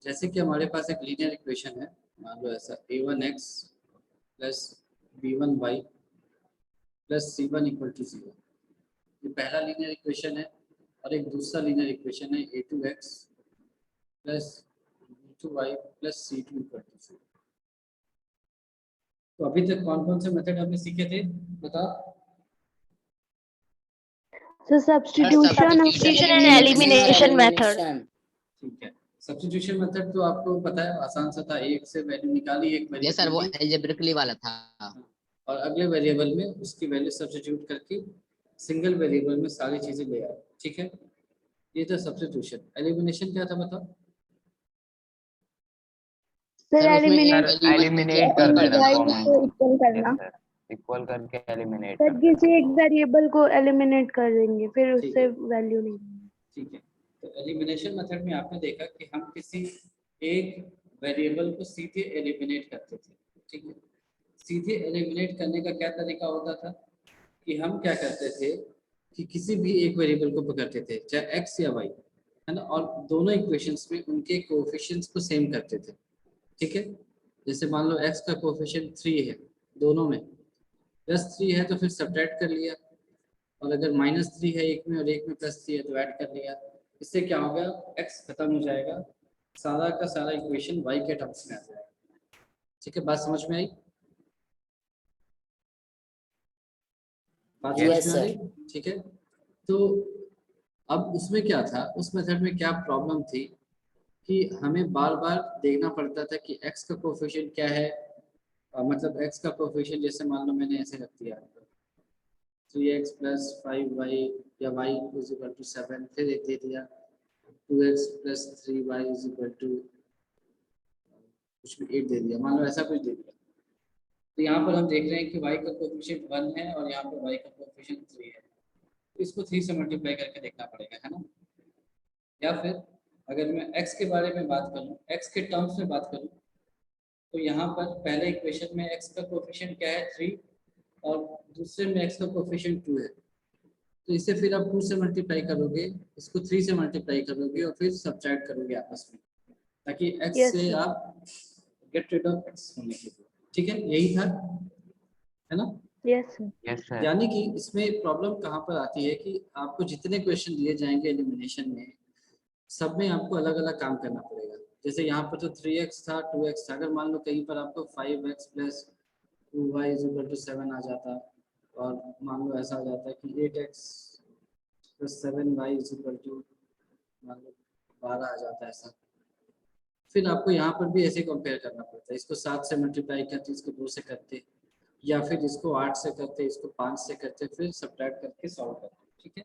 जैसे कि हमारे पास एक लीनियर इक्वेशन है, मान लो ऐसा a1x plus b1y plus c1 equal to 0। ये पहला लीनियर इक्वेशन है और एक दूसरा लीनियर इक्वेशन है a2x plus b2y plus c2 equal to 0। तो अभी तक कौन कौन से मेथड हमने सीखे थे बता? So substitution and elimination method. ठीक है, सब्स्टिट्यूशन मेथड तो आपको पता है, आसान सा था, एक से वैल्यू निकाली, एक ये सर वो वेरिएबल अलजेब्रिकली वाला था। और अगले वेरिएबल में उसकी वैल्यू सब्स्टिट्यूट करके सिंगल वेरिएबल में सारी चीजें ले आए। ठीक है, ये था सब्स्टिट्यूशन। एलिमिनेशन क्या था बताओ? सर एलिमिनेट कर देना, इक्वल करना, इक्वल करके एलिमिनेट सर कर किसी एक वेरिएबल को एलिमिनेट कर देंगे, फिर ठीक उससे है। वैल्यू नहीं। ठीक है, तो एलिमिनेशन मेथड में आपने देखा कि हम किसी एक वेरिएबल को सीधे एलिमिनेट करते थे। ठीक है, सीधे एलिमिनेट करने का क्या तरीका होता था कि हम क्या करते थे कि किसी भी एक वेरिएबल को पकड़ते थे, चाहे x या y, है ना, और दोनों इक्वेशंस में उनके कोएफिशिएंट्स को सेम करते थे। ठीक है, जैसे मान लो x का कोएफिशिएंट 3 है, दोनों में +3 है तो फिर सब्ट्रैक्ट कर लिया, और अगर -3 है एक में और एक में +3 है तो ऐड कर लिया। इससे क्या हो गया, x खत्म हो जाएगा, सारा का सारा इक्वेशन y के टर्म्स में आ जाएगा। ठीक है, बात समझ में आई? बात समझ में आ रही? ठीक है, तो अब उसमें क्या था, उस मेथड में क्या प्रॉब्लम थी कि हमें बार बार देखना पड़ता था कि x का कोएफिशिएंट क्या है। मतलब x का कोएफिशिएंट जैसे मान लो मैंने ऐसे रख दिया 3x प्लस 5y या y इज इक्वल टू 7, फिर एक दे दिया 2x plus 3y is equal to कुछ भी 8 दे दिया, मान लो ऐसा कुछ दे दिया। तो यहाँ पर हम देख रहे हैं कि y का कोएफिशिएंट 1 है और यहाँ पर y का कोएफिशिएंट 3 है, तो इसको 3 से मल्टीप्लाई करके देखना पड़ेगा, है ना। या फिर अगर मैं x के बारे में बात करूँ, x के टर्म्स में बात करूँ, तो यहाँ पर पहले इक्वेशन में x का कोएफिशिएंट क्या है 3 और दूसरे में x का कोएफिशिएंट 2 है, तो इसे फिर आप 2 से मल्टीप्लाई करोगे, इसको 3 से मल्टीप्लाई करोगे और फिर सब्ट्रैक्ट करोगे आपस में, ताकि x Yes, से sir. आप गेट रिड ऑफ x होने के लिए। ठीक है, यही था, है ना। Yes sir. Yes sir. यानी कि इसमें प्रॉब्लम कहाँ पर आती है कि आपको जितने क्वेश्चन दिए जाएंगे एलिमिनेशन में, सब में आपको अलग अलग काम करना पड़ेगा। जैसे यहाँ पर तो 3x था 2x था, अगर मान लो कहीं पर आपको 5x plus 2y is equal to 7 आ जाता, और मान लो ऐसा आ जाता है कि 8x plus 7y is equal to मान लो 12 आ जाता है ऐसा, फिर आपको यहाँ पर भी ऐसे कंपेयर करना पड़ता है। इसको 7 से मल्टीप्लाई करते, इसको 2 से करते, या फिर इसको 8 से करते, इसको 5 से करते, फिर सब्ट्रैक्ट करके सॉल्व करते। ठीक है,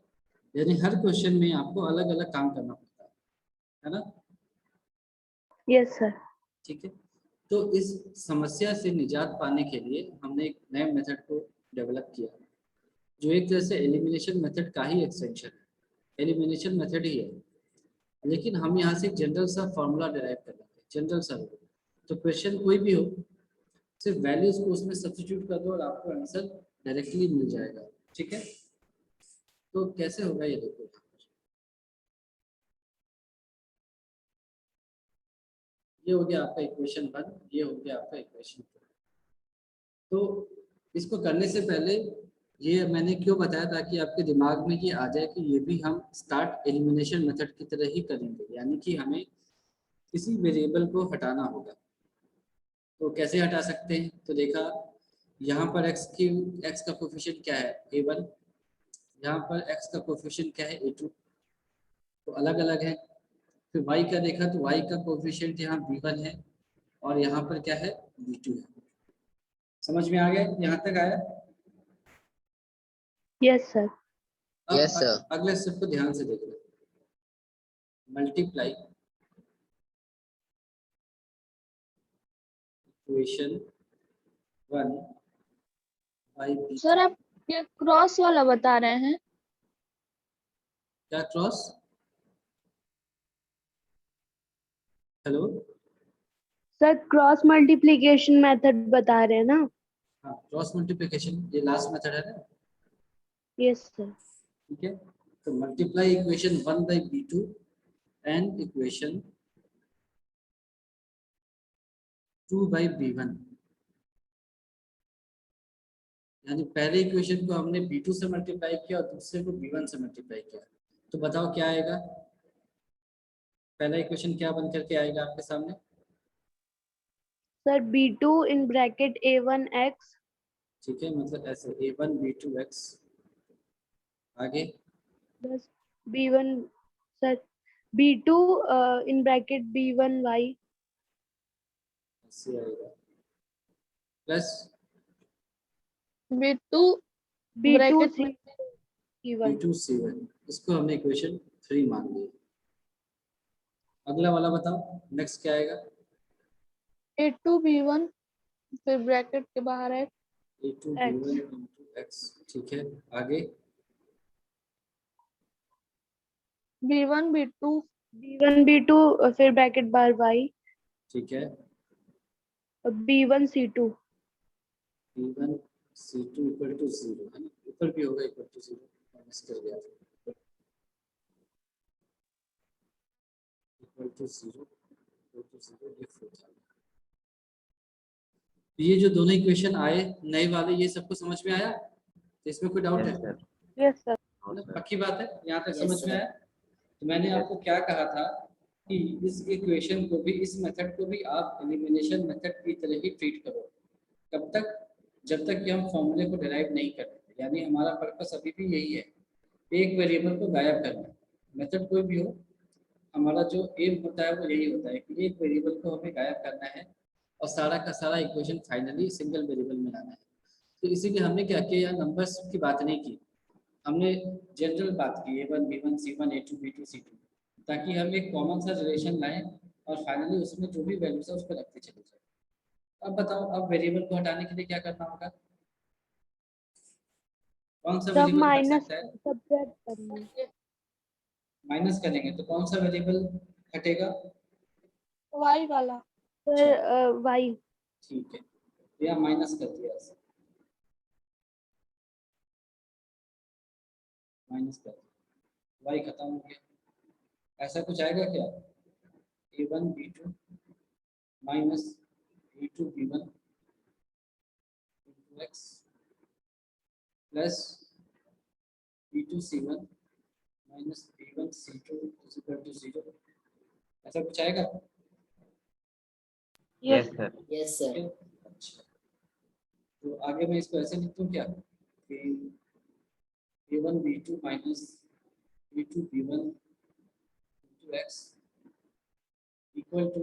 यानी हर क्वेश्चन में आपको अलग अलग काम करना पड़ता है ना। Yes sir. ठीक है, तो इस समस्या से निजात पाने के लिए हमने एक नए मेथड को डेवलप किया, जो एक तरह से एलिमिनेशन मेथड का ही एक्सटेंशन है, एलिमिनेशन मेथड ही है, लेकिन हम यहाँ से एक जनरल सा फॉर्मूला डिराइव कर लेते हैं, जनरल सा। तो क्वेश्चन कोई भी हो, सिर्फ वैल्यूज को उसमें सब्स्टिट्यूट कर दो और आपको आंसर डायरेक्टली मिल जाएगा। ठीक है, तो कैसे होगा ये देखो, ये हो गया आपका इक्वेशन 1, ये हो गया आपका इक्वेशन 2। तो इसको करने से पहले ये मैंने क्यों बताया, ताकि आपके दिमाग में ये आ जाए कि ये भी हम स्टार्ट एलिमिनेशन मेथड की तरह ही करेंगे, यानी कि हमें किसी वेरिएबल को हटाना होगा। तो कैसे हटा सकते हैं, तो देखा यहाँ पर x का कोफिशिएंट क्या है a1, यहाँ पर x का कोफिशिएंट क्या है a2, तो अलग अलग है। फिर y का देखा तो y का कोफिशिएंट यहाँ b1 है और यहाँ पर क्या है b2 है। समझ में आ गया, यहाँ तक आया? Yes sir. Yes, sir. अगले स्टेप को ध्यान से देखना, multiply equation 1 by b2। Sir आप ये क्रॉस वाला बता रहे हैं? क्या cross? Hello sir cross multiplication method बता रहे हैं ना? हाँ, क्रॉस मल्टीप्लिकेशन, ये लास्ट मेथड है ना। Yes sir. ठीक है, तो multiply equation 1 by b2 and equation 2/b1, यानी पहले इक्वेशन को हमने b2 से मल्टीप्लाई किया और दूसरे को b1 से मल्टीप्लाई किया। तो बताओ क्या आएगा? पहला इक्वेशन क्या बन करके आएगा आपके सामने? Sir B2 in bracket A1x ठीक है, मतलब ऐसे a1 b2x, आगे plus B1 sir B2 in bracket B1y ऐसे आएगा, प्लस B2 B2 ब्रैकेट में C1 b2c1, इसको हमने इक्वेशन 3 मान लिया। अगला वाला बताओ नेक्स्ट क्या आएगा? A2 B1 फिर ब्रैकेट के बाहर है a2 b1 into x, ठीक है, आगे B1 B2 B1 B2 फिर ब्रैकेट बार y ठीक है, B1 C2 b1 c2 equal to 0 है ना, ऊपर भी होगा इक्वल टू 0, माइनस कर दिया इक्वल टू 0 लिख होता है। ये जो दोनों इक्वेशन आए नए वाले, ये सबको समझ में आया? तो इसमें कोई डाउट है? Yes, sir. यस सर मतलब पक्की बात है, यहाँ तक Yes, समझ में sir. आया? तो मैंने आपको क्या कहा था कि इस इक्वेशन को भी, इस मेथड को भी आप एलिमिनेशन मेथड की तरह ही ट्रीट करो। कब तक? जब तक कि हम फॉर्मूले को डिराइव नहीं करते, यानी हमारा पर्पस अभी भी यही है, एक वेरिएबल को गायब करना। मेथड कोई भी हो, हमारा जो एम होता है वो यही होता है कि एक वेरिएबल को हमें गायब करना है और सारा का सारा इक्वेशन फाइनली सिंगल वेरिएबल में लाना है। तो इसीलिए हमने क्या किया, यहाँ नंबर्स की बात नहीं की, हमने जनरल बात की a1 b1 c1 a2 b2 c2, ताकि हम एक कॉमन सा रिलेशन लाएं और फाइनली उसमें जो भी वैल्यूज है उसको रखते चले जाए। अब बताओ, अब वेरिएबल को हटाने के लिए क्या करना होगा? कौन सा सब वेरिएबल हट माइनस सकता है? सब्ट्रैक्ट करेंगे माइनस करेंगे तो कौन सा वेरिएबल हटेगा? Y वाला सर y ठीक है, या माइनस कर दिया ऐसे, माइनस कर दिया, y खत्म हो गया। ऐसा कुछ आएगा क्या? a1 b2 minus b2 b1 x plus b2 c1 minus b1 c2 is equal to 0, ऐसा कुछ आएगा? Yes, sir. Yes, sir. अच्छा, तो आगे मैं इसको ऐसे लिख दूं क्या कि a1 b2 minus b2 b1 into x equal to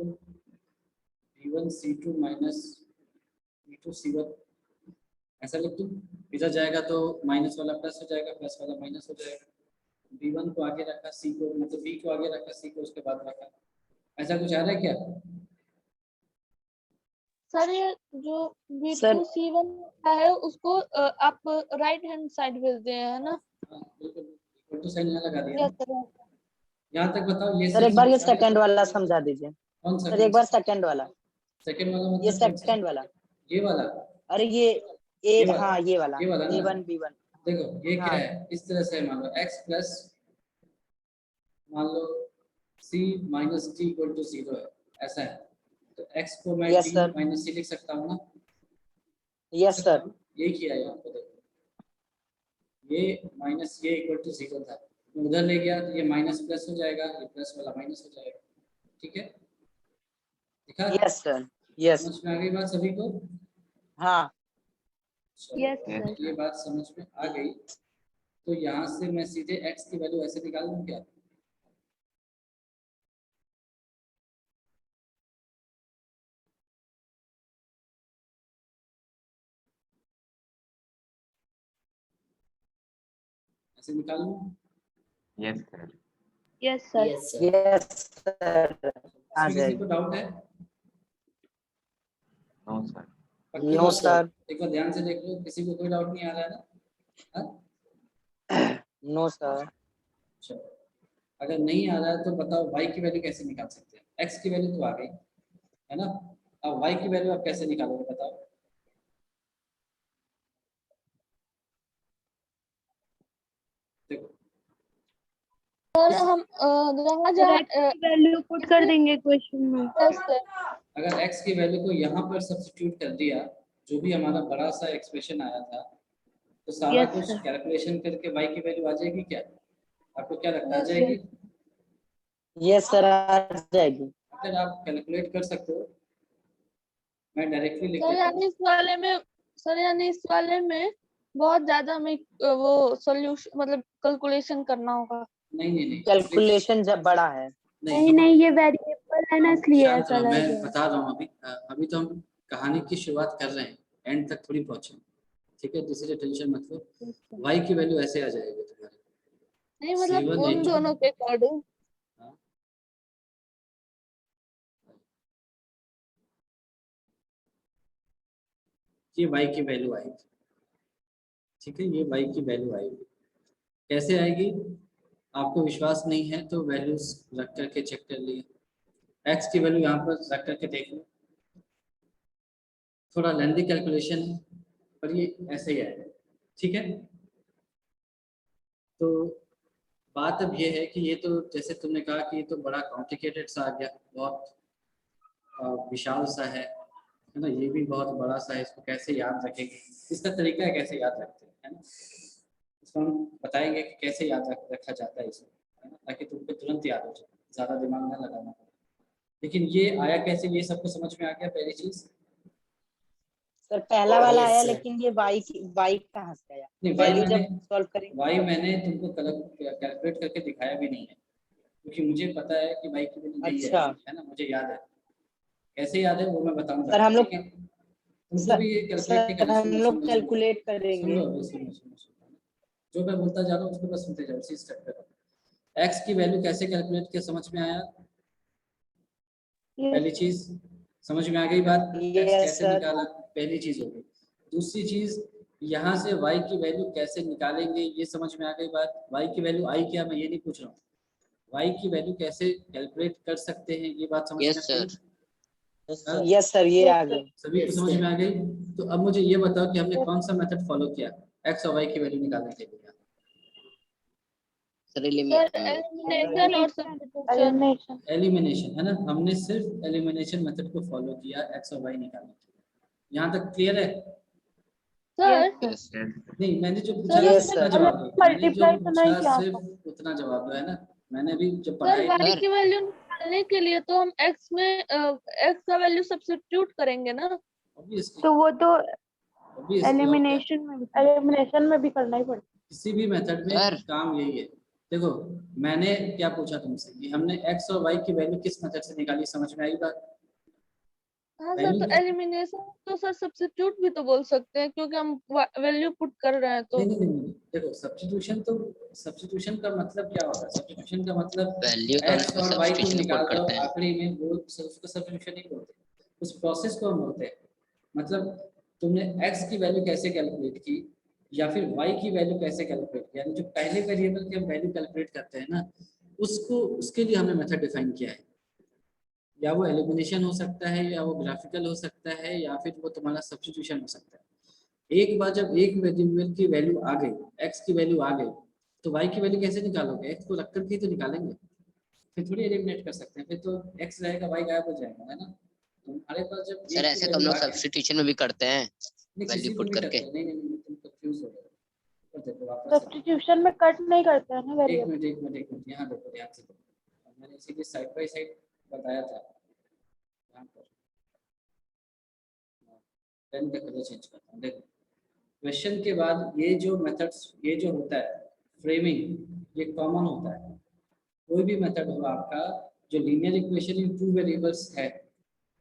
b1 c2 minus b2 c1, ऐसा लिख दूं? इधर जाएगा तो माइनस वाला प्लस हो जाएगा, प्लस वाला माइनस हो जाएगा। b1 को आगे रखा, c को मतलब b को आगे रखा, c को उसके बाद रखा, ऐसा कुछ आ रहा है क्या? सर ये जो सर B2 C1 का है उसको आप राइट हैंड साइड भेज दिए है ना? हाँ, बिल्कुल इक्वल टू साइन यहाँ लगा दिया यस ना। सर। यहाँ तक बताओ, ये सर एक बार ये सेकंड वाला समझा दीजिए। कौन सा? सर एक बार सेकंड वाला, सेकंड वाला ये मतलब कौन सा? सेकंड वाला। ये वाला? अरे ये ए वाला? हाँ ये वाला ये वाला ना? A1 B1। देखो ये क्या हाँ। है, इस तरह से मान लो x प्लस मान लो c minus t equal to 0 है, ऐसा है। तो x को मैं Yes, t sir. माइनस सी लिख सकता हूँ ना? Yes sir. ये किया है यहाँ पे, देखो ये माइनस ये इक्वल टू 0 था, मैं उधर ले गया तो ये माइनस प्लस हो जाएगा, ये प्लस वाला माइनस हो जाएगा, ठीक है? दिखा? Yes sir. यस। समझ में आ गई बात सभी को? हाँ। चलो, यस Yes, सर ये बात समझ में आ गई। तो यहाँ से मैं सीधे x की वैल्यू ऐसे निकाल दूँ क्या? ऐसे निकाल लूँ? Yes, sir. Yes sir Yes, sir. Yes sir आ इसमें किसी को जाएगी। डाउट है? No, sir. पक्की नो बात? सर। एक बार ध्यान से देख लो, किसी को कोई डाउट नहीं आ रहा है ना? हाँ? No sir. चलो, अगर नहीं आ रहा है तो बताओ y की वैल्यू कैसे निकाल सकते हैं? x की वैल्यू तो आ गई है ना, अब y की वैल्यू आप कैसे निकालोगे बताओ? देखो सर हम जहाँ जहाँ वैल्यू पुट कर देंगे क्वेश्चन में यस सर अगर x की वैल्यू को यहाँ पर सब्स्टिट्यूट कर दिया, जो भी हमारा बड़ा सा एक्सप्रेशन आया था, तो सारा Yes, कुछ sir. कैलकुलेशन करके y की वैल्यू आ जाएगी क्या? आपको क्या लगता है, आ जाएगी? यस सर, आ जाएगी। अगर आप कैलकुलेट कर सकते हो, मैं डायरेक्टली लिख सर देता यानी हूँ। इस वाले में बहुत ज्यादा हमें वो सॉल्यूशन मतलब कैलकुलेशन करना होगा। नहीं, कैलकुलेशन जब बड़ा है। नहीं नहीं, ये वेरिएबल है ना, इसलिए शांत ऐसा रहो, लग मैं रहा है। बता रहा हूँ। अभी तो हम कहानी की शुरुआत कर रहे हैं, एंड तक थोड़ी पहुंचे, ठीक है? जिससे टेंशन मत लो। y की वैल्यू ऐसे आ जाएगी तुम्हारे नहीं मतलब उन 782। दोनों के अकॉर्डिंग। हाँ, ये y की वैल्यू आएगी, ठीक है? ये y की वैल्यू आएगी। कैसे आएगी? आपको विश्वास नहीं है तो वैल्यूज रख करके चेक कर लिए। x की वैल्यू यहाँ पर रख करके देख लो। थोड़ा लेंथी कैलकुलेशन है, पर ये ऐसे ही आएगा, ठीक है? तो बात अब ये है कि ये तो जैसे तुमने कहा कि ये तो बड़ा कॉम्प्लिकेटेड सा आ गया, बहुत विशाल सा है ना? ये भी बहुत बड़ा सा है, इसको कैसे याद रखेंगे? इसका तरीका है कैसे याद रखते हैं, है ना? इसको हम बताएंगे कि कैसे याद रखा जाता है इसको, है ना? ताकि तुमको तुरंत याद हो जाए, ज़्यादा दिमाग ना लगाना पड़े। लेकिन ये आया कैसे, ये सबको समझ में आ गया? पहली चीज़, सर पहला वाला Yes, आया, sir. लेकिन ये वाई कहाँ से आया? नहीं, वैल्यू जब सॉल्व करेंगे वाई मैंने तुमको कैलकुलेट करके दिखाया भी नहीं है, क्योंकि मुझे पता है कि वाई की वैल्यू यही अच्छा है ना? मुझे याद है। कैसे याद है वो मैं बताऊंगा, सर, हम लोग ठीक है? तुमको भी ये कैलकुलेट नहीं सर करना। हम सुनो लोग सुनो सुनो कैलकुलेट सुनो करेंगे। अभी, सुनो। जो मैं बोलता जा रहा हूँ उसको बस सुनते जाओ, उसी स्टेप पे। एक्स की वैल्यू कैसे कैलकुलेट किया, समझ में आया? पहली Yes. चीज समझ में आ गई बात, एक्स यस कैसे सर। निकाला, पहली चीज हो गई। दूसरी चीज, यहाँ से y की वैल्यू कैसे निकालेंगे, ये समझ में आ गई बात। y की वैल्यू आई क्या, मैं ये नहीं पूछ रहा हूँ, y की वैल्यू कैसे कैलकुलेट कर सकते हैं, ये बात समझ में यस आ सर। गई? यस सर, ये आ गए। सभी को समझ में आ गई? तो अब मुझे ये बताओ कि हमने कौन सा मेथड फॉलो किया x और y की वैल्यू निकालने के लिए? सर सर एलिमिनेशन और सब्स्टिट्यूशन। एलिमिनेशन, है ना? हमने सिर्फ एलिमिनेशन मेथड को फॉलो किया x और y निकालने के लिए। यहाँ तक क्लियर है? Sir yes sir. नहीं, मैंने जो पूछा सर था Yes, उतना sir. जवाब दो, मैंने जो मल्टीप्लाई तो नहीं पूछा किया आपको? सिर्फ उतना जवाब दो, है ना? मैंने अभी जब सर पढ़ाई y सर की वैल्यू निकालने के लिए तो हम x में x का वैल्यू सब्स्टिट्यूट करेंगे ना। ऑब्वियसली तो वो तो ऑब्वियसली एलिमिनेशन में भी करना ही पड़ता किसी भी मेथड में सर काम यही है। देखो, मैंने क्या पूछा तुमसे कि हमने x और y की वैल्यू किस मेथड से निकाली, समझ में आई बात? हाँ सर, वैल्यू तो एलिमिनेशन तो सर सब्स्टिट्यूट भी तो बोल सकते हैं, क्योंकि हम वैल्यू पुट कर रहे हैं तो। नहीं, देखो, सब्स्टिट्यूशन का मतलब क्या होता है? सब्स्टिट्यूशन का मतलब वैल्यू तो हम x लोग और y तुम सब्स्टिट्यूशन में निकाल पुट दो करते हैं। आखिरी में, वो उसको सब्स्टिट्यूशन नहीं बोलते, उस प्रोसेस को हम बोलते हैं। मतलब तुमने x की वैल्यू कैसे कैलकुलेट की या फिर y की वैल्यू कैसे कैलकुलेट की, यानी जो पहले वेरिएबल की हम वैल्यू कैलकुलेट करते हैं ना, उसको उसके लिए हमने मेथड डिफाइन किया है। या वो एलिमिनेशन हो सकता है, या वो ग्राफिकल हो सकता है, या फिर वो तुम्हारा सब्स्टिट्यूशन हो सकता है। एक बार जब एक वेरिएबल की वैल्यू आ गई, x की वैल्यू आ गई, तो y की वैल्यू कैसे निकालोगे? x को रख कर के तो निकालेंगे, फिर थोड़ी एलिमिनेट कर सकते हैं। फिर तो x रहेगा, y गायब हो जाएगा, है ना? तो हमारे पास जब सर एक की ऐसे तो हम वैल्यू लोग आ गई, सब्स्टिट्यूशन में भी करते हैं, नहीं वैल्यू किसी में पुट भी करके। करते हैं। नहीं, तुम कंफ्यूज हो गए। तो देखो वापस से, सब्स्टिट्यूशन में कट नहीं करते हैं ना एक वेरिएबल। मिनट, यहाँ देखो ध्यान से देखो, मैंने इसीलिए साइड बाय साइड बताया था। यहाँ पर पेन का कलर चेंज करता हूँ, देखो। क्वेश्चन के बाद ये जो मेथड्स, ये जो होता है फ्रेमिंग, ये कॉमन होता है। कोई भी मेथड होगा आपका जो linear equation in two variables है,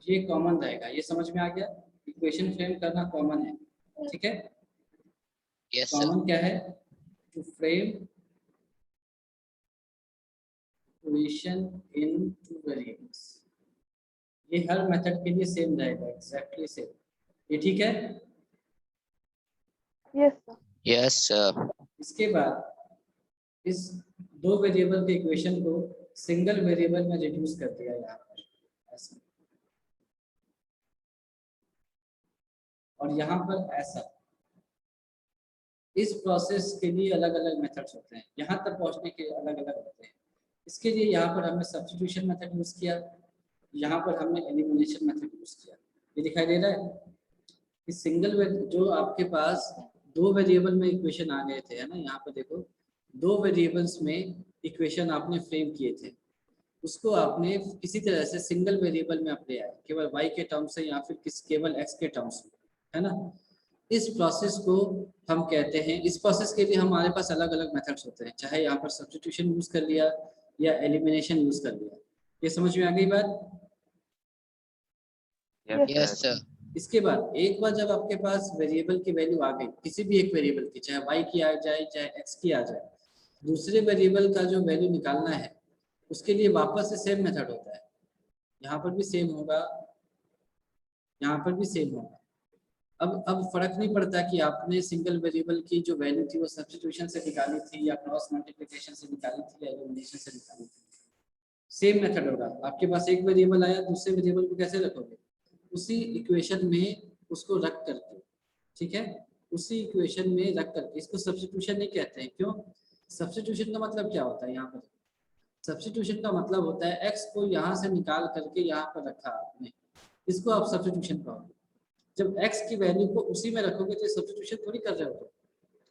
ये कॉमन रहेगा। ये समझ में आ गया? इक्वेशन फ्रेम करना कॉमन है, ठीक है? Yes sir. कॉमन क्या है? To frame equation in two variables. ये हर मेथड के लिए सेम रहेगा, एग्जैक्टली सेम। ये ठीक है? Yes sir. Yes sir. इसके बाद इस दो वेरिएबल के इक्वेशन को सिंगल वेरिएबल में रिड्यूस कर दिया यहाँ पर, ऐसा, और यहाँ पर ऐसा। इस प्रोसेस के लिए अलग अलग मेथड्स होते हैं, यहाँ तक पहुँचने के अलग अलग होते हैं। इसके लिए यहाँ पर हमने सब्स्टिट्यूशन मेथड यूज किया, यहाँ पर हमने एलिमिनेशन मेथड यूज किया। ये दिखाई दे रहा है कि सिंगल जो आपके पास दो वेरिएबल में इक्वेशन आ गए थे, है ना, यहाँ पर देखो दो वेरिएबल्स में इक्वेशन आपने फ्रेम किए थे, उसको आपने किसी तरह से सिंगल वेरिएबल में आप ले आए, केवल y के टर्म्स से या फिर केवल x के टर्म्स में, है ना। इस प्रोसेस को हम कहते हैं, इस प्रोसेस के लिए हमारे पास अलग अलग मेथड्स होते हैं, चाहे यहाँ पर सब्स्टिट्यूशन यूज कर लिया या एलिमिनेशन यूज कर लिया। ये समझ में आ गई बात? Yes sir. इसके बाद एक बार जब आपके पास वेरिएबल की वैल्यू आ गई, किसी भी एक वेरिएबल की, चाहे y की आ जाए चाहे x की आ जाए, दूसरे वेरिएबल का जो वैल्यू निकालना है उसके लिए वापस से सेम मेथड होता है। यहाँ पर भी सेम होगा, यहाँ पर भी सेम होगा। अब फर्क नहीं पड़ता कि आपने सिंगल वेरिएबल की जो वैल्यू थी वो सब्स्टिट्यूशन से निकाली थी या क्रॉस मल्टीप्लिकेशन से निकाली थी या एलिमिनेशन से निकाली थी, सेम मेथड होगा। आपके पास एक वेरिएबल आया, दूसरे वेरिएबल को कैसे रखोगे? उसी इक्वेशन में उसको रख करके, ठीक है, उसी इक्वेशन में रख करके। इसको सब्स्टिट्यूशन नहीं कहते हैं। क्यों? सब्स्टिट्यूशन का मतलब क्या होता है? यहाँ पर सब्स्टिट्यूशन का मतलब होता है x को यहाँ से निकाल करके यहाँ पर रखा आपने, इसको आप सब्स्टिट्यूशन कहोगे। जब x की वैल्यू को उसी में रखोगे तो सब्स्टिट्यूशन थोड़ी कर रहे हो,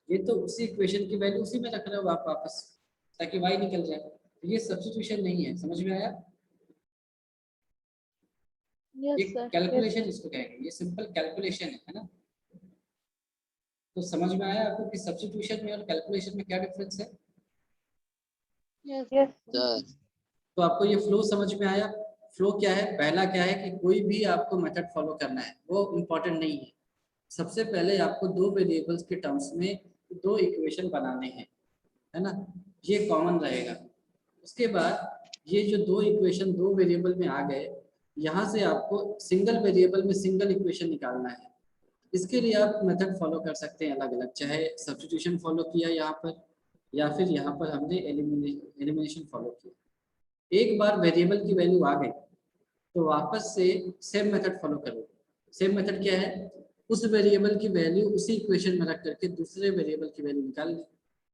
ये तो उसी इक्वेशन की वैल्यू उसी में रख रहे हो आप वापस, ताकि y निकल जाए। तो ये सब्स्टिट्यूशन नहीं है, समझ में आया? Yes sir. कैलकुलेशन इसको कहेंगे, ये सिंपल कैलकुलेशन है ना। तो समझ में आया आपको कि सब्स्टिट्यूशन में और कैलकुलेशन में क्या डिफरेंस है? यस सर तो आपको ये फ्लो समझ में आया? फ्लो क्या है? पहला क्या है कि कोई भी आपको मेथड फॉलो करना है वो इम्पोर्टेंट नहीं है। सबसे पहले आपको दो वेरिएबल्स के टर्म्स में दो इक्वेशन बनाने हैं, है ना, ये कॉमन रहेगा। उसके बाद ये जो दो इक्वेशन दो वेरिएबल में आ गए, यहाँ से आपको सिंगल वेरिएबल में सिंगल इक्वेशन निकालना है। इसके लिए आप मेथड फॉलो कर सकते हैं अलग अलग, चाहे सब्स्टिट्यूशन फॉलो किया यहाँ पर या फिर यहाँ पर हमने एलिमिनेशन फॉलो किया। एक बार वेरिएबल की वैल्यू आ गई तो वापस से सेम मेथड फॉलो करोगे। सेम मेथड क्या है? उस वेरिएबल की वैल्यू उसी इक्वेशन में रख करके दूसरे वेरिएबल की वैल्यू निकाल ली।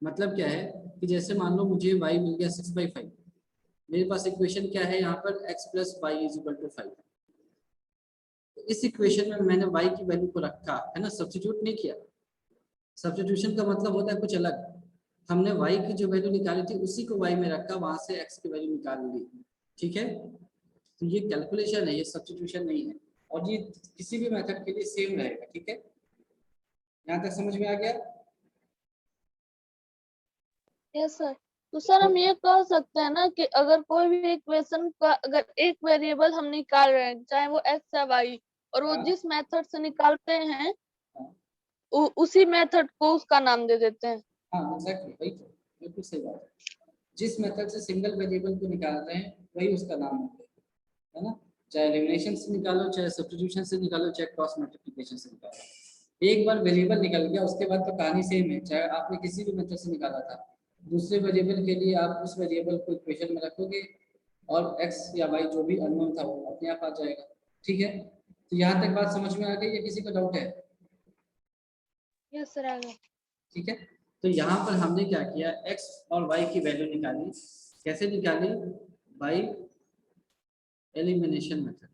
मतलब क्या है कि जैसे मान लो मुझे y मिल गया 6/5, मेरे पास इक्वेशन क्या है यहाँ पर x + y = 5। तो इस इक्वेशन में मैंने y की वैल्यू को रखा, है ना, सब्स्टिट्यूट नहीं किया। सब्स्टिट्यूशन का मतलब होता है कुछ अलग। हमने y की जो वैल्यू निकाली थी उसी को y में रखा, वहां से x की वैल्यू निकाल ली, ठीक है। तो ये कैलकुलेशन है, ये सब्स्टिट्यूशन नहीं है, और ये किसी भी मेथड के लिए सेम रहेगा, ठीक है। यहाँ तक समझ में आ गया? Yes sir. तो सर हम ये कह सकते हैं ना कि अगर कोई भी इक्वेशन का अगर एक वेरिएबल हम निकाल रहे हैं, चाहे वो x या y, और वो हाँ। जिस मेथड से निकालते हैं हाँ। उसी मेथड को उसका नाम दे देते हैं। हाँ एग्जैक्टली, वही तो, बिल्कुल सही बात है। जिस मेथड से सिंगल वेरिएबल को निकाल रहे हैं वही उसका नाम है ना। चाहे एलिमिनेशन से निकालो, चाहे सब्स्टिट्यूशन से निकालो, चाहे क्रॉस मल्टीप्लिकेशन से निकालो, एक बार वेरिएबल निकल गया उसके बाद तो कहानी सेम है। चाहे आपने किसी भी मेथड से निकाला था, दूसरे वेरिएबल के लिए आप उस वेरिएबल को इक्वेशन में रखोगे और x या y जो भी अननोन था वो अपने आप आ जाएगा, ठीक है। तो यहाँ तक बात समझ में आ गई या किसी को डाउट है? यस सर, आ गया। ठीक है। तो यहाँ पर हमने क्या किया, x और y की वैल्यू निकाली। कैसे निकाली? By elimination method.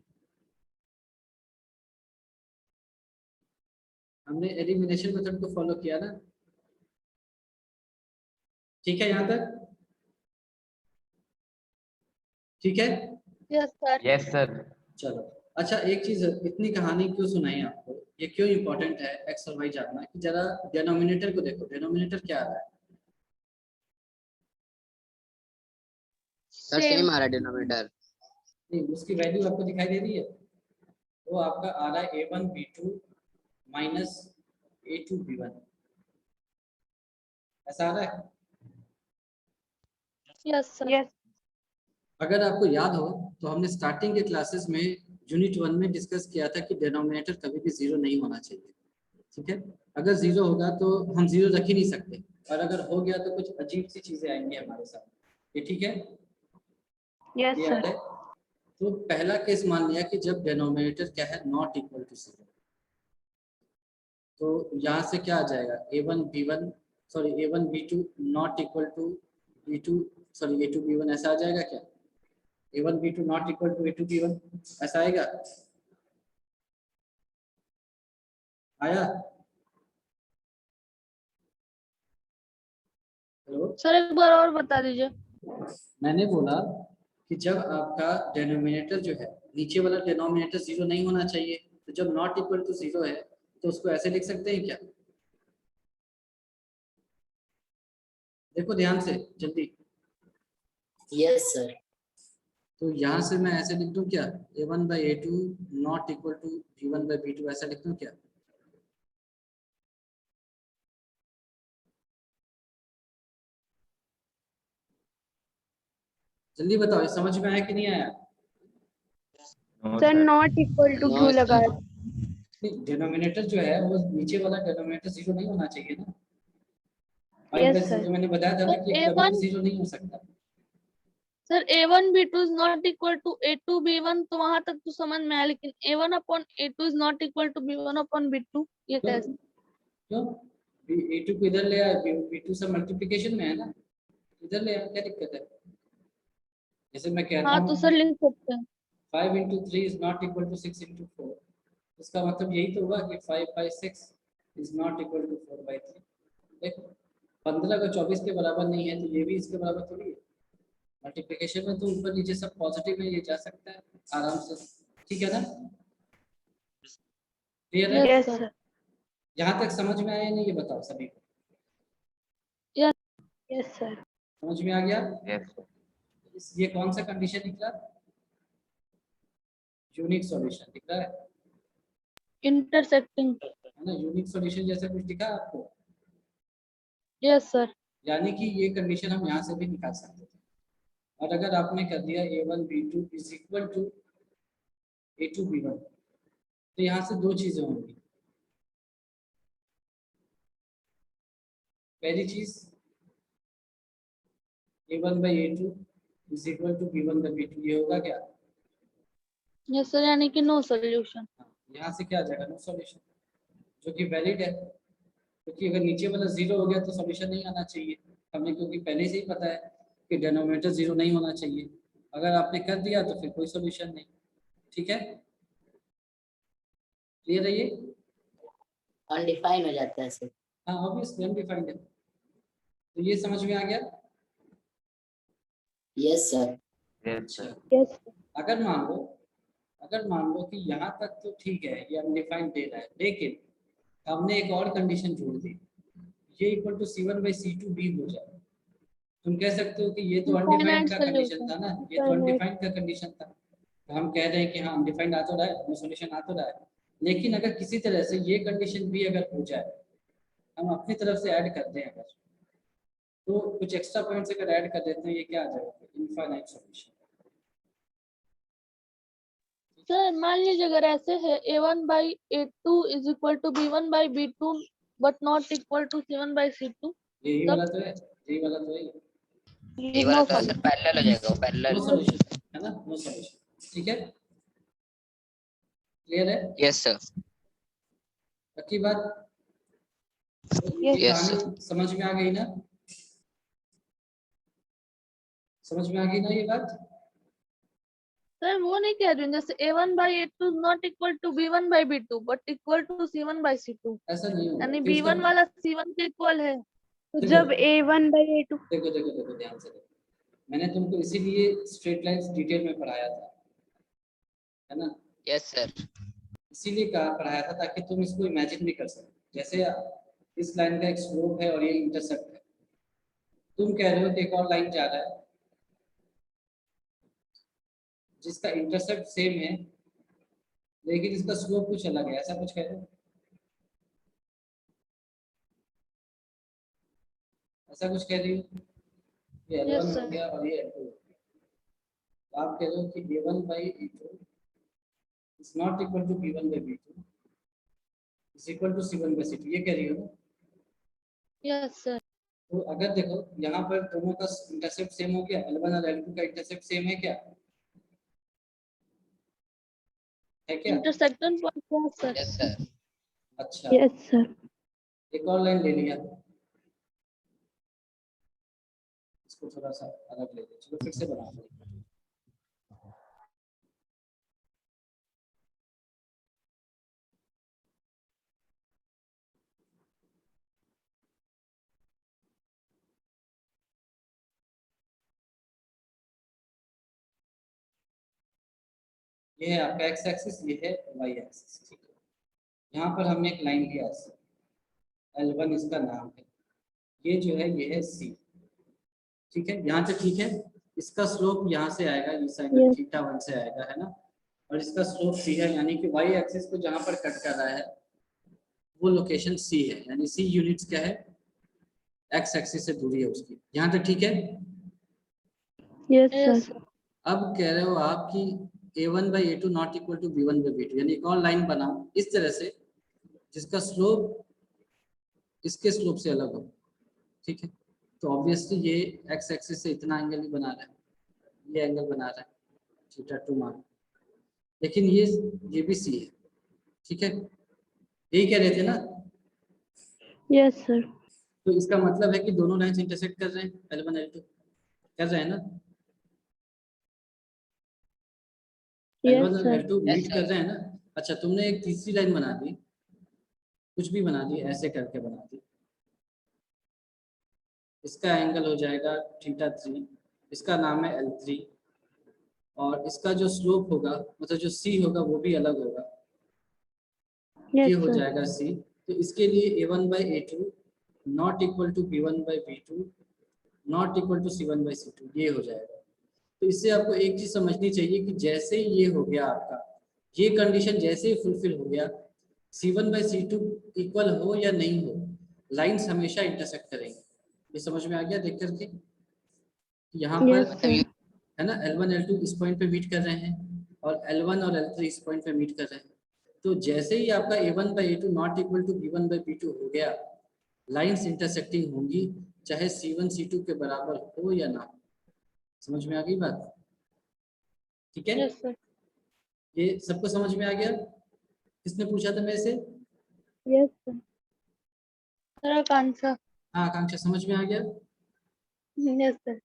हमने एलिमिनेशन मेथड को फॉलो किया ना, ठीक है यहाँ तक? ठीक है। Yes sir. Yes sir. चलो अच्छा, एक चीज, इतनी कहानी क्यों सुनाई आपको, ये क्यों इम्पोर्टेंट है x और y जानना, कि जरा डिनोमिनेटर को देखो। डिनोमिनेटर क्या आ रहा है? सर सेम आ रहा है डिनोमिनेटर। नहीं, उसकी वैल्यू आपको दिखाई दे रही है, वो आपका आ रहा है a1 b2 minus a2 b1, ऐसा आ रहा है। Yes sir. अगर आपको याद हो तो हमने स्टार्टिंग के क्लासेस में यूनिट 1 में डिस्कस किया था कि डिनोमिनेटर कभी भी 0 नहीं होना चाहिए, ठीक है। अगर 0 होगा तो हम 0 रख ही नहीं सकते, और अगर हो गया तो कुछ अजीब सी चीजें आएंगी हमारे साथ, ये ठीक है? यस ये सर। है। तो पहला केस मान लिया कि जब डिनोमिनेटर क्या है, नॉट इक्वल टू 0, तो यहाँ से क्या आ जाएगा, a1 b1 sorry a1 b2 not equal to b2 sorry a2 b1, ऐसा आ जाएगा क्या? A1 B2 not equal to A2 B1, ऐसा आएगा? आया? हेलो, सर एक बार और बता दीजिए। मैंने बोला कि जब आपका डिनोमिनेटर जो है, नीचे वाला डिनोमिनेटर जीरो नहीं होना चाहिए, तो जब नॉट इक्वल टू जीरो है तो उसको ऐसे लिख सकते हैं क्या? देखो ध्यान से जल्दी। Yes sir. तो यहाँ से मैं ऐसे लिख दूं क्या, A1 by A2 not equal to B1 by B2, ऐसा लिख दूं क्या? जल्दी बताओ, ये समझ में आया कि नहीं आया? No, sir sir. Not equal to No, क्यों sir. लगाया? डिनोमिनेटर जो है वो नीचे वाला डिनोमिनेटर जीरो नहीं होना चाहिए ना। Yes, वैसे sir. जो मैंने बताया था ना कि A1 कभी जीरो नहीं हो सकता। Sir A1 B2 is not equal to A2 B1, तो वहां तक तो समझ में आया, लेकिन A1 upon A2 is not equal to B1 upon B2, ये क्यों? कैसे? क्यों? A2 को इधर ले आए, B2 से मल्टीप्लिकेशन में है ना, इधर ले आए, क्या दिक्कत है? जैसे मैं कहता हाँ हूँ तो सर लिख सकते हैं। 5 into 3 is not equal to 6 into 4, इसका मतलब यही तो हुआ कि 5 by 6 is not equal to 4 by 3। देखो 15 का 24 के बराबर नहीं है, तो ये भी इसके बराबर थोड़ी है। मल्टीप्लिकेशन में तो ऊपर नीचे सब पॉजिटिव में ये जा सकता है आराम से, ठीक है ना? क्लियर है? Yes, sir. sir. यहाँ तक समझ में आया नहीं, ये बताओ सभी को। Yes, sir. समझ में आ गया? Yes, sir. ये कौन सा कंडीशन निकला? यूनिक सॉल्यूशन दिख रहा है इंटरसेक्टिंग। ना? यूनिक सॉल्यूशन जैसा कुछ दिखा आपको? Yes sir. यानी कि ये कंडीशन हम यहाँ से भी निकाल सकते थे। और अगर आपने कर दिया A1 B2 is equal to A2 B1, तो यहाँ से दो चीजें होंगी। पहली चीज A1 by A2 is equal to B1 by B2, ये होगा क्या? यस सर, यानी कि नो सॉल्यूशन। यहाँ से क्या आ जाएगा? नो सॉल्यूशन, जो कि वैलिड है, क्योंकि अगर नीचे वाला जीरो हो गया तो सॉल्यूशन नहीं आना चाहिए हमें, क्योंकि पहले से ही पता है कि डिनोमिनेटर जीरो नहीं होना चाहिए। अगर आपने कर दिया तो फिर कोई सॉल्यूशन नहीं। ठीक है, क्लियर है ये? अनडिफाइन हो जाता है सर। हाँ ऑब्वियसली अनडिफाइंड है। तो ये समझ में आ गया? Yes sir. Yes, sir. Yes, sir. अगर मान लो कि यहाँ तक तो ठीक है, ये अनडिफाइंड दे रहा है, लेकिन हमने एक और कंडीशन जोड़ दी, ये equal to C1 by C2 B हो जाए, तुम कह सकते हो कि ये तो अनडिफाइंड का कंडीशन था ना, ये तो अनडिफाइंड का कंडीशन था। तो हम कह रहे हैं कि हाँ अनडिफाइंड आ तो रहा है, नो सॉल्यूशन आ तो रहा है, लेकिन अगर किसी तरह से ये कंडीशन भी अगर हो जाए, हम अपनी तरफ से ऐड करते हैं अगर, तो कुछ एक्स्ट्रा पॉइंट्स अगर ऐड कर देते हैं, ये क्या आ जाएगा? Infinite solution. सर मान लीजिए अगर ऐसे है A1 by A2 is equal to B1 by B2 but not equal to C1 by C2, यही तब? वाला तो है, यही वाला तो है, ये वाला तो सर पैरेलल हो जाएगा, वो पैरेलल। नो सॉल्यूशन है ना, नो सॉल्यूशन। ठीक है, क्लियर है? Yes sir. पक्की बात? Yes, Yes, कहानी समझ में आ गई ना? समझ में आ गई ना ये बात? सर वो नहीं कह रही हूँ, जैसे A1 by A2 is not equal to B1 by B2 but equal to C1 by C2, ऐसा नहीं होगा। यानी फिर इसका- B1 वाला C1 के इक्वल है। तो देखो, जब A1 by A2. देखो देखो देखो ध्यान से देखो, मैंने तुमको इसीलिए स्ट्रेट लाइंस डिटेल में पढ़ाया था, है ना? Yes sir. इसीलिए पढ़ाया था ताकि तुम इसको इमेजिन भी कर सको। जैसे इस लाइन का एक स्लोप है और ये इंटरसेप्ट है, तुम कह रहे हो कि एक और लाइन जा रहा है जिसका इंटरसेप्ट सेम है, लेकिन इसका स्लोप कुछ अलग है, ऐसा कुछ कह रहे हो? ऐसा कुछ कह रही हो? ये Yes, L1 हो sir. गया और ये L2 हो गया, तो आप कह रहे हो कि A1 by A2 is not equal to B1 by B2 is equal to C1 by C2, ये कह रही हो ना? Yes sir. तो अगर देखो यहाँ पर दोनों का इंटरसेप्ट सेम हो गया, L1 और L2 का इंटरसेप्ट सेम है क्या? है क्या? Intersection point sir. Yes sir. अच्छा, Yes, sir. एक और लाइन ले लिया, इसको थोड़ा सा अलग ले लिया, चलो फिर से बनाते हैं। ये है आपका एक्स एक्सिस, ये है वाई एक्सिस, ठीक है। यहाँ पर हमने एक लाइन लिया ऐसे, L1 इसका नाम है, ये जो है ये है C, ठीक है, यहाँ तक ठीक है। इसका स्लोप यहाँ से आएगा, इस एंगल Yes. θ1 से आएगा, है ना, और इसका स्लोप C है, यानी कि वाई एक्सिस को जहाँ पर कट कर रहा है वो लोकेशन C है, यानी C यूनिट्स क्या है, एक्स एक्सिस से दूरी है उसकी। यहाँ तक ठीक है। Yes, Yes, sir. अब कह रहे हो आप कि a1/a2 not equal to b1/b2, यानी एक और लाइन बनाओ इस तरह से जिसका स्लोप इसके स्लोप से अलग हो, ठीक है। तो ऑब्वियसली ये एक्स एक्सिस से इतना एंगल ही बना रहा है, ये एंगल बना रहा है θ2 मान, लेकिन ये भी सी है, ठीक है, यही कह रहे थे ना। Yes, sir. तो इसका मतलब है कि दोनों लाइंस इंटरसेक्ट कर रहे हैं, L1 L2 कर रहे हैं ना, Yes, L1 और sir. L2 Yes, meet sir. कर रहे हैं ना। अच्छा, तुमने एक तीसरी लाइन बना दी, कुछ भी बना दी, ऐसे करके बना दी, इसका एंगल हो जाएगा θ3, इसका नाम है L3, और इसका जो स्लोप होगा, मतलब जो C होगा वो भी अलग होगा, Yes, ये हो sir. जाएगा C। तो इसके लिए a1/a2 not equal to b1/b2 not equal to c1/c2, ये हो जाएगा। तो इससे आपको एक चीज समझनी चाहिए कि जैसे ही ये हो गया आपका, ये कंडीशन जैसे ही फुलफिल हो गया, c1/c2 इक्वल हो या नहीं हो, लाइंस हमेशा इंटरसेक्ट करेंगे। ये समझ में आ गया देख करके? यहाँ Yes, पर sir. है ना, L1 L2 इस पॉइंट पे मीट कर रहे हैं और L1 और L3 इस पॉइंट पे मीट कर रहे हैं। तो जैसे ही आपका a1/a2 not equal to b1/b2 हो गया, लाइंस इंटरसेक्टिंग होंगी, चाहे c1 c2 के बराबर हो या ना हो। समझ में आ गई बात? ठीक है, yes, sir. ये सबको समझ में आ गया? किसने पूछा था मेरे से? Yes, sir. Sir, आकांक्षा. हाँ आकांक्षा, समझ में आ गया Yes, sir.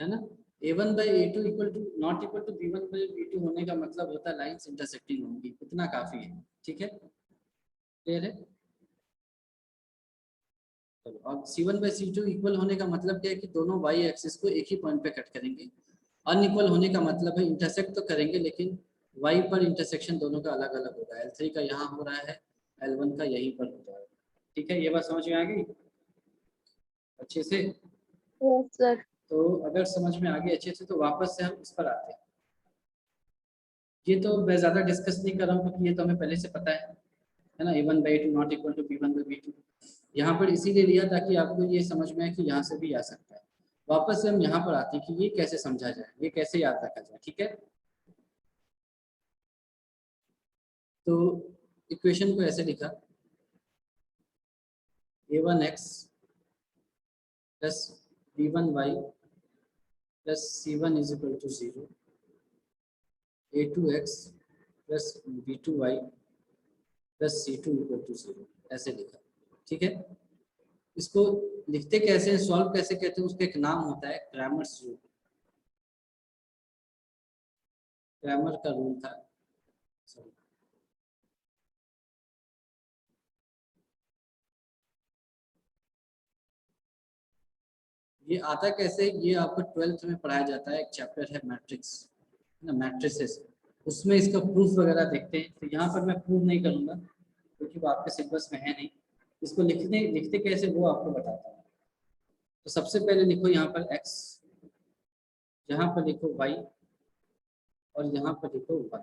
है ना। a1/a2 equal to not equal to b1/b2 होने का मतलब होता है लाइंस इंटरसेक्टिंग होंगी, इतना काफी है, ठीक है, क्लियर है। चलो, अब c1/c2 इक्वल होने का मतलब क्या है कि दोनों y एक्सिस को एक ही पॉइंट पे कट करेंगे। अनइक्वल होने का मतलब है इंटरसेक्ट तो करेंगे लेकिन y पर इंटरसेक्शन दोनों का अलग अलग होगा, L3 का यहाँ हो रहा है, L1 का यहीं पर हो जाएगा, ठीक है। ये बात समझ में आ गई अच्छे से? Yes, sir. तो अगर समझ में आ गई अच्छे से तो वापस से हम इस पर आते हैं। ये तो मैं ज्यादा डिस्कस नहीं कर रहा हूँ क्योंकि ये तो हमें पहले से पता है ना, a1/a2 not equal to b1/b2। यहाँ पर इसीलिए लिया ताकि आपको ये समझ में आए कि यहाँ से भी आ सकता है। वापस से हम यहाँ पर आते हैं कि ये कैसे समझा जाए, ये कैसे याद रखा जाए, ठीक है। तो इक्वेशन को ऐसे लिखा, a1x plus b1y plus c1 is equal to 0, a2x plus b2y plus c2 equal to 0, ऐसे लिखा, ठीक है। इसको लिखते कैसे हैं, सॉल्व कैसे कहते हैं, उसका एक नाम होता है क्रैमर्स रूल। क्रैमर का रूल था, सॉरी ये आता कैसे, ये आपको 12th में पढ़ाया जाता है, एक चैप्टर है मैट्रिक्स ना, मैट्रिसेस, उसमें इसका प्रूफ वगैरह देखते हैं। तो यहाँ पर मैं प्रूफ नहीं करूँगा क्योंकि वो आपके सिलेबस में है नहीं। इसको लिखते कैसे वो आपको बताता हूँ। तो सबसे पहले लिखो यहाँ पर x, यहाँ पर लिखो y और यहाँ पर लिखो y,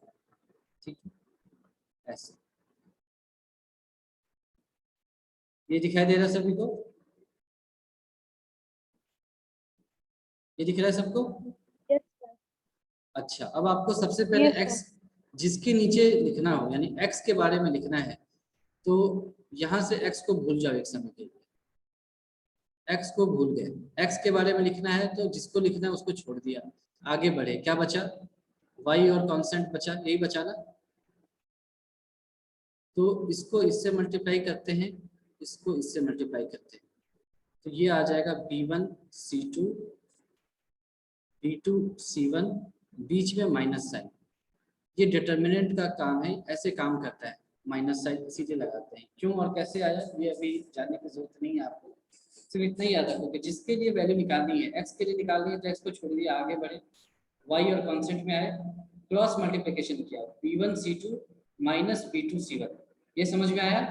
ठीक है, ऐसे। ये दिखाई दे रहा है सभी को? ये दिख रहा है सबको? Yes, sir. अच्छा, अब आपको सबसे पहले Yes, x जिसके नीचे लिखना हो, यानी x के बारे में लिखना है, तो यहाँ से x को भूल जाओ एक समय के लिए, x को भूल गए, x के बारे में लिखना है तो जिसको लिखना है उसको छोड़ दिया, आगे बढ़े, क्या बचा, y और कांस्टेंट बचा, यही बचा ना। तो इसको इससे मल्टीप्लाई करते हैं, इसको इससे मल्टीप्लाई करते हैं, तो ये आ जाएगा b1 c2 b2 c1, बीच में माइनस साइन, ये डिटर्मिनेंट का काम है, ऐसे काम करता है, माइनस साइन सीधे लगाते हैं। क्यों और कैसे आया ये अभी जानने की जरूरत नहीं है आपको, सिर्फ इतना ही याद रखो कि जिसके लिए वैल्यू निकालनी है, x के लिए निकालनी है तो x को छोड़ दिया, आगे बढ़े, y और कांस्टेंट में आए, क्रॉस मल्टीप्लिकेशन किया, B1 C2 minus B2 C1। ये समझ में आया?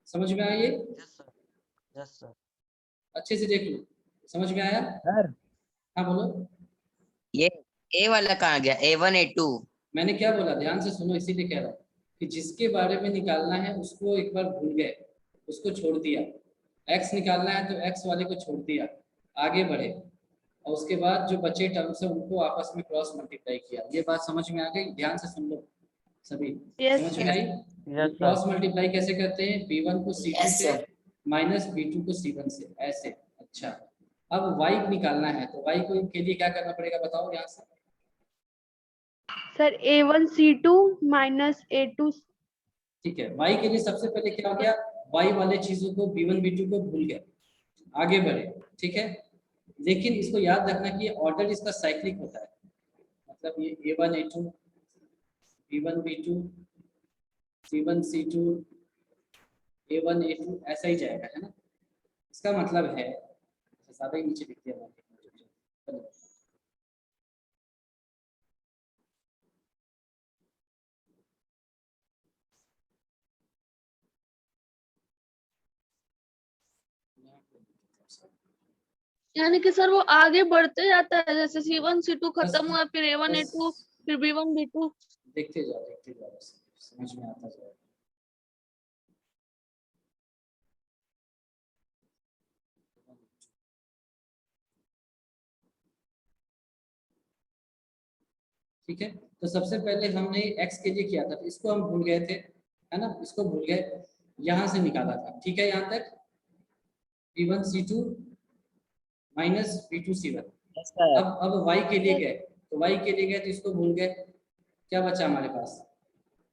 समझ में आया ये? Yes sir. अच्छे से देख लो, समझ में आया? सर हाँ बोलो। ये ए वाला कहाँ गया? A1 A2। मैंने क्या बोला, ध्यान से सुनो, इसीलिए कह रहा हूँ कि जिसके बारे में निकालना है उसको एक बार भूल गए, उसको छोड़ दिया। x निकालना है तो x वाले को छोड़ दिया, आगे बढ़े, और उसके बाद जो बचे टर्म्स है उनको आपस में क्रॉस मल्टीप्लाई किया। ये बात समझ में आ गई? ध्यान से सुन लो सभी। Yes, समझ में आई? यस क्रॉस मल्टीप्लाई कैसे करते हैं? B1 को C2 Yes, से sir. माइनस B2 को C1 से, ऐसे। अच्छा, अब y निकालना है तो y को के लिए क्या करना पड़ेगा बताओ यहाँ से? Sir A1 C2 minus A2। ठीक है, y के लिए सबसे पहले क्या हो गया, y वाले चीजों को B1 B2 को भूल गए, आगे बढ़े। ठीक है, लेकिन इसको याद रखना कि ऑर्डर इसका साइक्लिक होता है, मतलब ये A1 A2 B1 B2 C1 C2 A1 A2 ऐसा ही जाएगा, है ना? इसका मतलब है, ज्यादा ही नीचे लिख दिया मैंने। यानी कि सर वो आगे बढ़ते जाता है, जैसे C1 C2 खत्म हुआ, फिर A1 बस A2, फिर B1 B2। देखते जाओ, समझ में आता जाएगा। ठीक है, तो सबसे पहले हमने x के लिए किया था, तो इसको हम भूल गए थे, है ना? इसको भूल गए, यहाँ से निकाला था। ठीक है, यहाँ तक B1 C2 minus B2 C1। Yes sir. अब y के लिए गए, तो y के लिए गए तो इसको भूल गए, क्या बचा हमारे पास?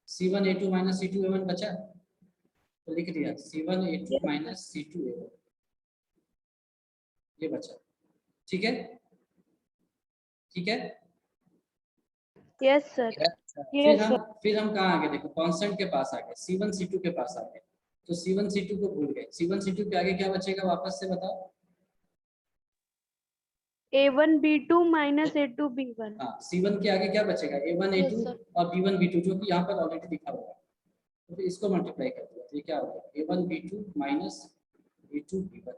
C1 A2 minus C2 A1 बचा, तो लिख दिया C1 A2 minus C2 A1, ये बचा। ठीक है, ठीक है। Yes, sir. फिर Yes, हम sir. फिर हम कहाँ आ गए? देखो कांस्टेंट के पास आ गए, C1 C2 के पास आ गए, तो C1 C2 को भूल गए। C1 C2 के आगे क्या बचेगा वापस से बताओ? A1 B2 minus A2 B1। हाँ, C1 के आगे क्या बचेगा? A1 Yes, A2 sir. और B1 B2, जो कि यहाँ पर ऑलरेडी लिखा हुआ है, तो फिर इसको मल्टीप्लाई कर दिया, तो ये क्या होगा? A1 B2 minus A2 B1।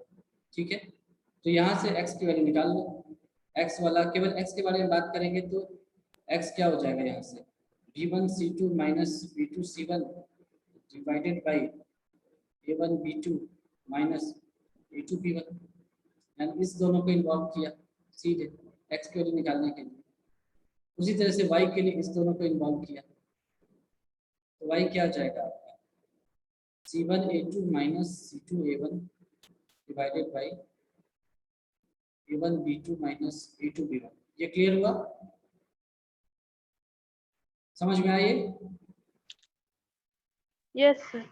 ठीक है, तो यहाँ से x की वैल्यू निकाल लो। x वाला, केवल x के बारे में बात करेंगे तो x क्या हो जाएगा यहाँ से? B1 C2 minus B2 C1 divided by A1 B2 minus A2 B1, यानी इस दोनों को इन्वॉल्व किया सीधे x की वैल्यू निकालने के लिए। उसी तरह से y के लिए इस दोनों को इन्वॉल्व किया, तो y क्या हो जाएगा आपका? C1 A2 minus C2 A1 divided by A1 B2 minus A2 B1। ये क्लियर हुआ? समझ में आए? Yes, sir.